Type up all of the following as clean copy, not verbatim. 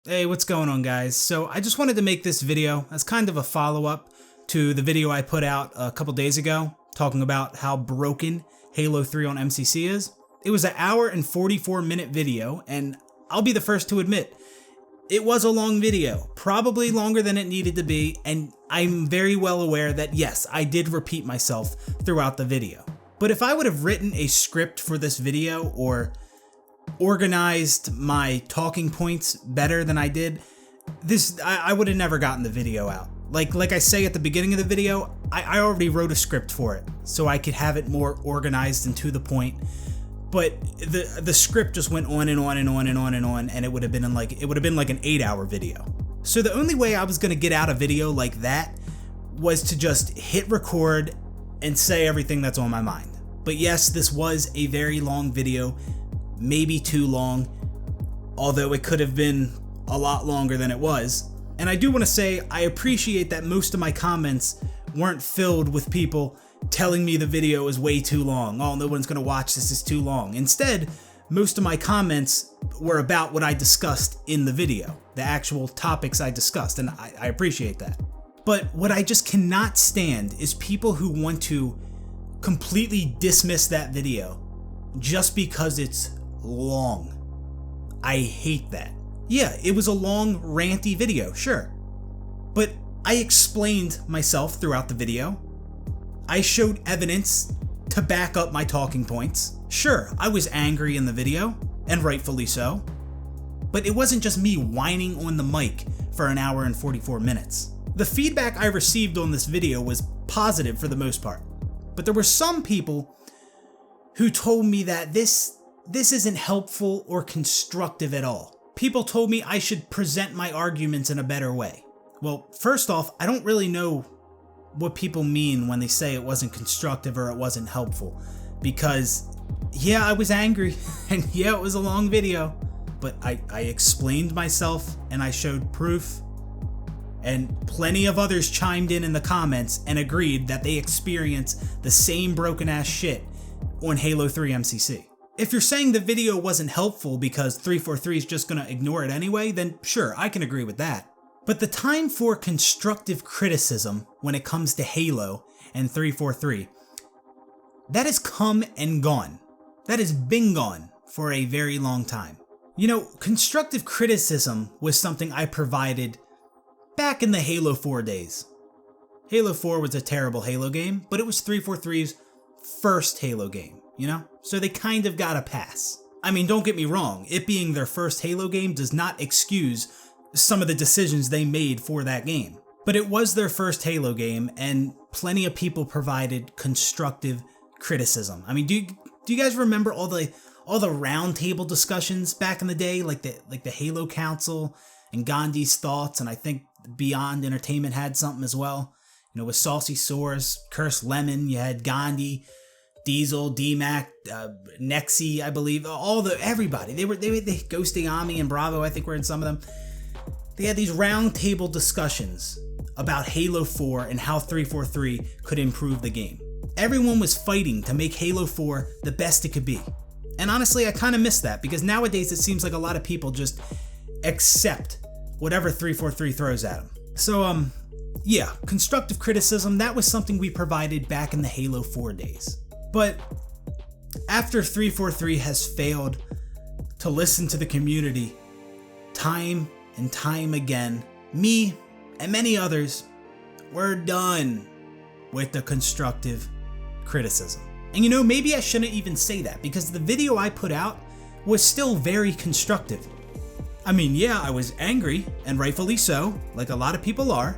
Hey, what's going on, guys? So I just wanted to make this video as kind of a follow-up to the video I put out a couple days ago talking about how broken Halo 3 on MCC is. It was an hour and 44-minute video, and I'll be the first to admit, it was a long video, probably longer than it needed to be, and I'm very well aware that yes, I did repeat myself throughout the video. But if I would have written a script for this video or organized my talking points better than I did, I would have never gotten the video out. Like I say at the beginning of the video, I already wrote a script for it so I could have it more organized and to the point. But the script just went on and on and on and on and on, and it would have been like an 8-hour video. So the only way I was gonna get out a video like that was to just hit record and say everything that's on my mind. But yes, this was a very long video, maybe too long, although it could have been a lot longer than it was. And I do want to say I appreciate that most of my comments weren't filled with people telling me the video is way too long. Oh, no one's gonna watch this, is too long. Instead, most of my comments were about what I discussed in the video, the actual topics I discussed, and I appreciate that. But what I just cannot stand is people who want to completely dismiss that video just because it's long. I hate that. Yeah, it was a long, ranty video, sure. But I explained myself throughout the video. I showed evidence to back up my talking points. Sure, I was angry in the video, and rightfully so. But it wasn't just me whining on the mic for an hour and 44 minutes. The feedback I received on this video was positive for the most part. But there were some people who told me that this isn't helpful or constructive at all. People told me I should present my arguments in a better way. Well, first off, I don't really know what people mean when they say it wasn't constructive or it wasn't helpful. Because, yeah, I was angry, and yeah, it was a long video, but I explained myself and I showed proof. And plenty of others chimed in the comments and agreed that they experienced the same broken ass shit on Halo 3 MCC. If you're saying the video wasn't helpful because 343 is just gonna ignore it anyway, then sure, I can agree with that. But the time for constructive criticism when it comes to Halo and 343, that has come and gone. That has been gone for a very long time. You know, constructive criticism was something I provided back in the Halo 4 days. Halo 4 was a terrible Halo game, but it was 343's first Halo game, you know? So they kind of got a pass. I mean, don't get me wrong, it being their first Halo game does not excuse some of the decisions they made for that game. But it was their first Halo game, and plenty of people provided constructive criticism. I mean, do you guys remember all the roundtable discussions back in the day, like the Halo Council and Gandhi's thoughts, and I think Beyond Entertainment had something as well. You know, with Saucy Source, Curse Lemon, you had Gandhi, Diesel, D-Mac, Nexi, I believe, everybody. They Ghosting Ami and Bravo, I think were in some of them. They had these roundtable discussions about Halo 4 and how 343 could improve the game. Everyone was fighting to make Halo 4 the best it could be. And honestly, I kind of miss that because nowadays it seems like a lot of people just accept whatever 343 throws at them. So, yeah, constructive criticism, that was something we provided back in the Halo 4 days. But after 343 has failed to listen to the community time and time again, me and many others, we're done with the constructive criticism. And you know, maybe I shouldn't even say that because the video I put out was still very constructive. I mean, yeah, I was angry, and rightfully so, like a lot of people are,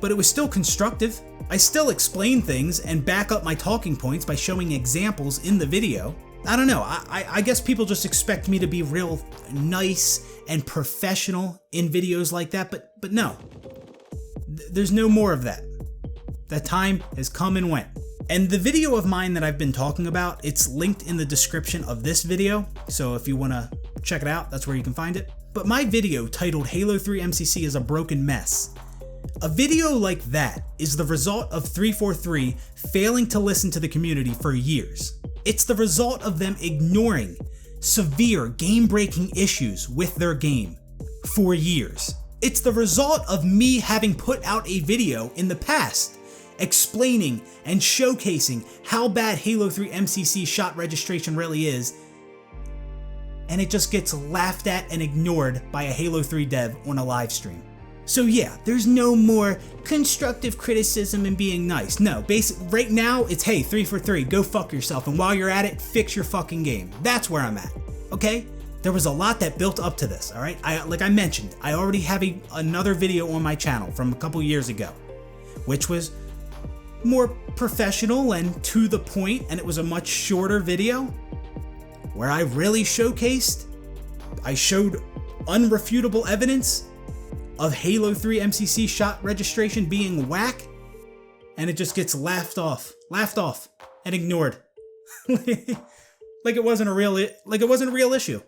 but it was still constructive. I still explain things and back up my talking points by showing examples in the video. I don't know, I guess people just expect me to be real nice and professional in videos like that, but no. There's no more of that. That time has come and went. And the video of mine that I've been talking about, it's linked in the description of this video, so if you want to check it out, that's where you can find it. But my video titled Halo 3 MCC is a broken mess. A video like that is the result of 343 failing to listen to the community for years. It's the result of them ignoring severe game-breaking issues with their game for years. It's the result of me having put out a video in the past explaining and showcasing how bad Halo 3 MCC shot registration really is, and it just gets laughed at and ignored by a Halo 3 dev on a live stream. So yeah, there's no more constructive criticism and being nice. No, right now it's, hey, 343, go fuck yourself, and while you're at it, fix your fucking game. That's where I'm at, okay? There was a lot that built up to this, alright? Like I mentioned, I already have another video on my channel from a couple years ago, which was more professional and to the point, and it was a much shorter video where I really showed unrefutable evidence of Halo 3 MCC shot registration being whack, and it just gets laughed off and ignored. like it wasn't a real issue.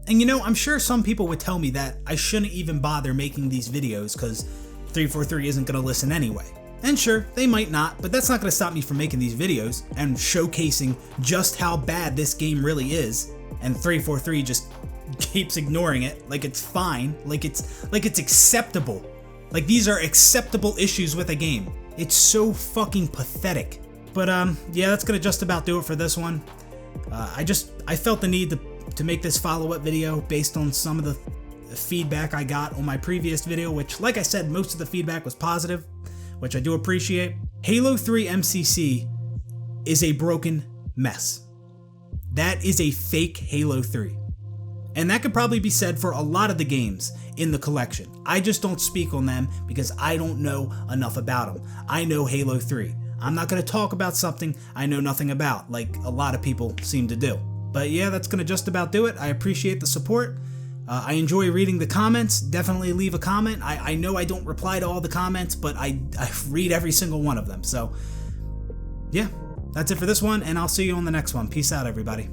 And you know, I'm sure some people would tell me that I shouldn't even bother making these videos because 343 isn't going to listen anyway. And sure, they might not, but that's not going to stop me from making these videos and showcasing just how bad this game really is, and 343 just keeps ignoring it like it's fine, like it's acceptable. Like these are acceptable issues with a game. It's so fucking pathetic. But yeah, that's going to just about do it for this one. I felt the need to make this follow-up video based on some of the feedback I got on my previous video, which, like I said, most of the feedback was positive, which I do appreciate. Halo 3 MCC is a broken mess. That is a fake Halo 3. And that could probably be said for a lot of the games in the collection. I just don't speak on them because I don't know enough about them. I know Halo 3. I'm not going to talk about something I know nothing about, like a lot of people seem to do. But yeah, that's going to just about do it. I appreciate the support. I enjoy reading the comments. Definitely leave a comment. I know I don't reply to all the comments, but I read every single one of them. So yeah, that's it for this one, and I'll see you on the next one. Peace out, everybody.